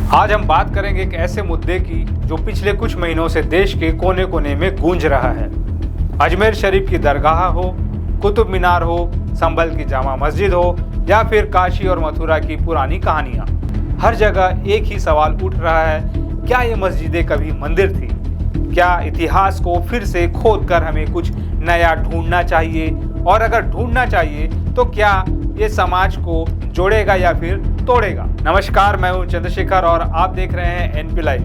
आज हम बात करेंगे एक ऐसे मुद्दे की जो पिछले कुछ महीनों से देश के कोने कोने में गूंज रहा है। अजमेर शरीफ की दरगाह हो, कुतुब मीनार हो, संभल की जामा मस्जिद हो या फिर काशी और मथुरा की पुरानी कहानियां, हर जगह एक ही सवाल उठ रहा है, क्या ये मस्जिदें कभी मंदिर थी? क्या इतिहास को फिर से खोद कर हमें कुछ नया ढूंढना चाहिए? और अगर ढूंढना चाहिए तो क्या ये समाज को जोड़ेगा या फिर तोड़ेगा? नमस्कार, मैं हूं चंद्रशेखर और आप देख रहे हैं एनपी लाइव।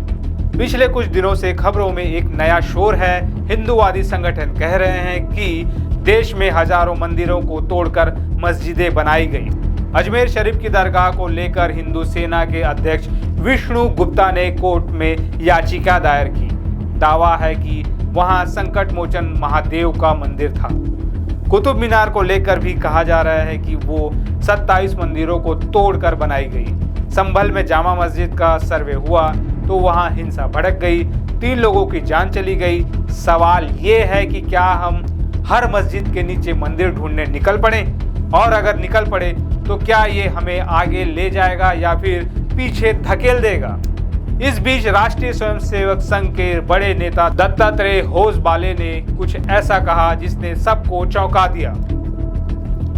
पिछले कुछ दिनों से खबरों में एक नया शोर है। हिंदूवादी संगठन कह रहे हैं कि देश में हजारों मंदिरों को तोड़कर मस्जिदें बनाई गई। अजमेर शरीफ की दरगाह को लेकर हिंदू सेना के अध्यक्ष विष्णु गुप्ता ने कोर्ट में याचिका दायर की। दावा है कि वहां संकट मोचन महादेव का मंदिर था। कुतुब मीनार को लेकर भी कहा जा रहा है कि वो 27 मंदिरों को तोड़कर बनाई गई। संभल में जामा मस्जिद का सर्वे हुआ तो वहां हिंसा भड़क गई, 3 लोगों की जान चली गई। सवाल ये है कि क्या हम हर मस्जिद के नीचे मंदिर ढूंढने निकल पड़े? और अगर निकल पड़े तो क्या ये हमें आगे ले जाएगा या फिर पीछे धकेल देगा? इस बीच राष्ट्रीय स्वयंसेवक संघ के बड़े नेता दत्तात्रेय होसबाले ने कुछ ऐसा कहा जिसने सबको चौंका दिया।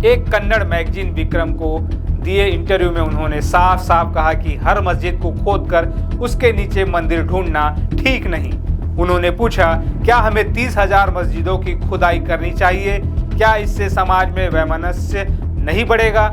एक कन्नड़ मैगजीन विक्रम को दिए इंटरव्यू में उन्होंने साफ साफ कहा कि हर मस्जिद को खोदकर उसके नीचे मंदिर ढूंढना ठीक नहीं। उन्होंने पूछा, क्या हमें 30,000 मस्जिदों की खुदाई करनी चाहिए? क्या इससे समाज में वैमनस्य नहीं बढ़ेगा?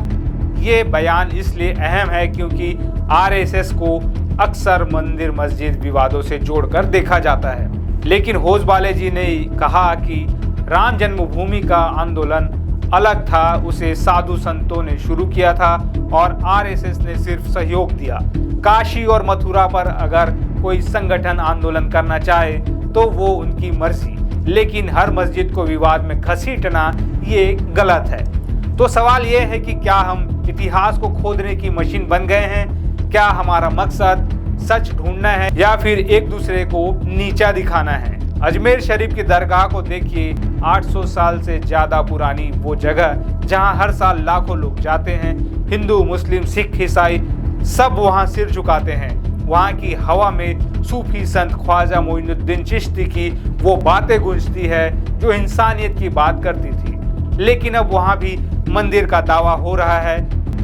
ये बयान इसलिए अहम है क्योंकि आरएसएस को अक्सर मंदिर मस्जिद विवादों से जोड़कर देखा जाता है। लेकिन होसबाले जी ने कहा कि राम जन्मभूमि का आंदोलन अलग था, उसे साधु संतों ने शुरू किया था और आरएसएस ने सिर्फ सहयोग दिया। काशी और मथुरा पर अगर कोई संगठन आंदोलन करना चाहे तो वो उनकी मर्जी, लेकिन हर मस्जिद को विवाद में घसीटना ये गलत है। तो सवाल ये है कि क्या हम इतिहास को खोदने की मशीन बन गए हैं? क्या हमारा मकसद सच ढूंढना है या फिर एक दूसरे को नीचा दिखाना है? अजमेर शरीफ की दरगाह को देखिए, 800 साल से ज्यादा पुरानी वो जगह जहां हर साल लाखों लोग जाते हैं। हिंदू, मुस्लिम, सिख, ईसाई सब वहां सिर झुकाते हैं। वहां की हवा में सूफी संत ख्वाजा मोइनुद्दीन चिश्ती की वो बातें गूंजती है जो इंसानियत की बात करती थी। लेकिन अब वहां भी मंदिर का दावा हो रहा है।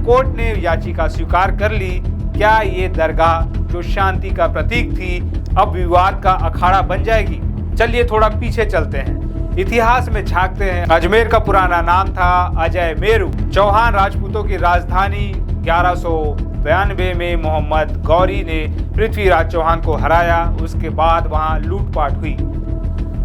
कोर्ट ने याचिका स्वीकार कर ली। क्या ये दरगाह जो शांति का प्रतीक थी अब विवाद का अखाड़ा बन जाएगी? चलिए थोड़ा पीछे चलते हैं, इतिहास में झांकते हैं। अजमेर का पुराना नाम था अजय मेरू। चौहान राजपूतों की राजधानी 1192 में मोहम्मद गौरी ने पृथ्वीराज चौहान को हराया। उसके बाद वहां लूटपाट हुई।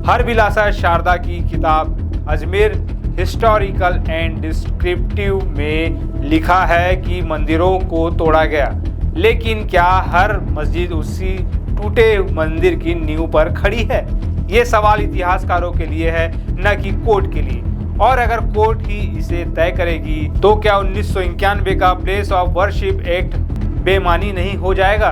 हरबिलासा शारदा की किताब अजमेर हिस्टोरिकल एंड डिस्क्रिप्टिव में लिखा है कि मंदिरों को तोड़ा गया, लेकिन क्या हर मस्जिद उसी टूटे मंदिर की नींव पर खड़ी है? ये सवाल इतिहासकारों के लिए है, न कि कोर्ट के लिए। और अगर कोर्ट ही इसे तय करेगी तो क्या 1991 का प्लेस ऑफ वर्शिप एक्ट बेमानी नहीं हो जाएगा?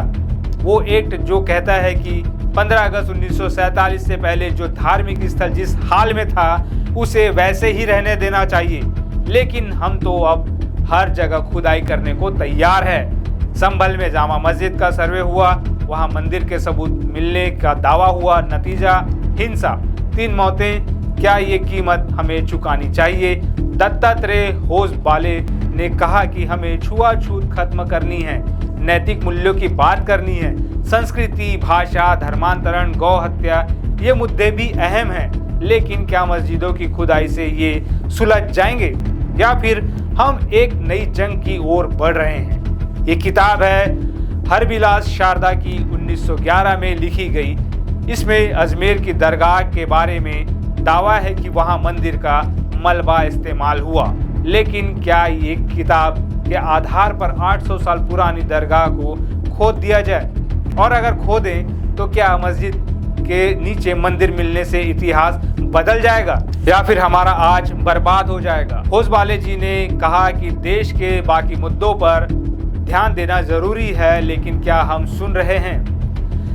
वो एक्ट जो कहता है कि 15 अगस्त 1947 से पहले जो धार्मिक स्थल जिस हाल में था उसे वैसे ही रहने देना चाहिए। लेकिन हम तो अब हर जगह खुदाई करने को तैयार है। संभल में जामा मस्जिद का सर्वे हुआ, वहां मंदिर के सबूत मिलने का दावा हुआ, नतीजा हिंसा, 3 मौतें। क्या ये कीमत हमें चुकानी चाहिए? दत्तात्रेय होसबाले ने कहा कि हमें छुआछूत खत्म करनी है, नैतिक मूल्यों की बात करनी है। संस्कृति, भाषा, धर्मांतरण, गौ हत्या, ये मुद्दे भी अहम हैं। लेकिन क्या मस्जिदों की खुदाई से ये सुलझ जाएंगे या फिर हम एक नई जंग की ओर बढ़ रहे हैं? ये किताब है हरबिलास शारदा की 1911 में लिखी गई। इसमें अजमेर की दरगाह के बारे में दावा है कि वहां मंदिर का मलबा इस्तेमाल हुआ। लेकिन क्या ये किताब के आधार पर 800 साल पुरानी दरगाह को खोद दिया जाए? और अगर खोदें तो क्या मस्जिद के नीचे मंदिर मिलने से इतिहास बदल जाएगा या फिर हमारा आज बर्बाद हो जाएगा? होसबाले जी ने कहा कि देश के बाकी मुद्दों पर ध्यान देना जरूरी है, लेकिन क्या हम सुन रहे हैं?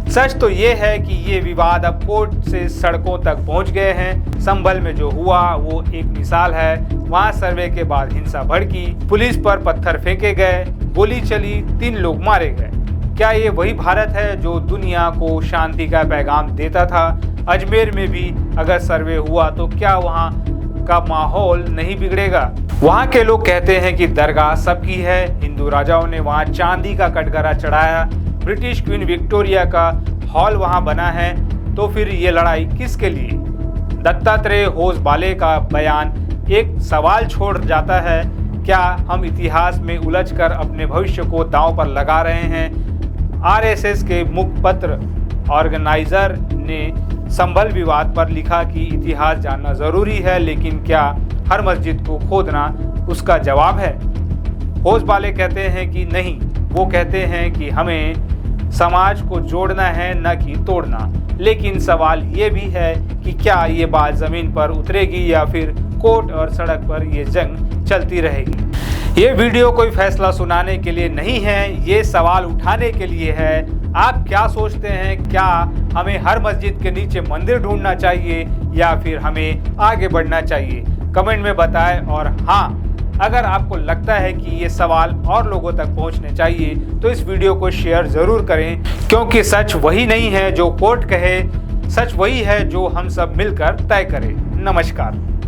सच तो ये है कि ये विवाद अब कोर्ट से सड़कों तक पहुंच गए हैं। संभल में जो हुआ वो एक मिसाल है। वहां सर्वे के बाद हिंसा भड़की, पुलिस पर पत्थर फेंके गए, गोली चली, 3 लोग मारे गए। क्या ये वही भारत है जो दुनिया को शांति का पैगाम देता था? अजमेर में भी अगर सर्वे हुआ तो क्या वहाँ का माहौल नहीं बिगड़ेगा? वहाँ के लोग कहते हैं कि दरगाह सबकी है। हिंदू राजाओं ने वहाँ चांदी का कटघरा चढ़ाया, ब्रिटिश क्वीन विक्टोरिया का हॉल वहाँ बना है, तो फिर ये लड़ाई किसके लिए? दत्तात्रेय होसबाले का बयान एक सवाल छोड़ जाता है, क्या हम इतिहास में उलझकर अपने भविष्य को दांव पर लगा रहे हैं? आरएसएस के मुखपत्र ऑर्गेनाइजर ने संभल विवाद पर लिखा कि इतिहास जानना जरूरी है, लेकिन क्या हर मस्जिद को खोदना उसका जवाब है? होसबाले कहते हैं कि नहीं, वो कहते हैं कि हमें समाज को जोड़ना है न कि तोड़ना। लेकिन सवाल ये भी है कि क्या ये बात ज़मीन पर उतरेगी या फिर कोर्ट और सड़क पर ये जंग चलती रहेगी? ये वीडियो कोई फैसला सुनाने के लिए नहीं है, ये सवाल उठाने के लिए है। आप क्या सोचते हैं? क्या हमें हर मस्जिद के नीचे मंदिर ढूंढना चाहिए या फिर हमें आगे बढ़ना चाहिए? कमेंट में बताएं। और हाँ, अगर आपको लगता है कि ये सवाल और लोगों तक पहुंचने चाहिए तो इस वीडियो को शेयर ज़रूर करें, क्योंकि सच वही नहीं है जो कोर्ट कहे, सच वही है जो हम सब मिलकर तय करें। नमस्कार।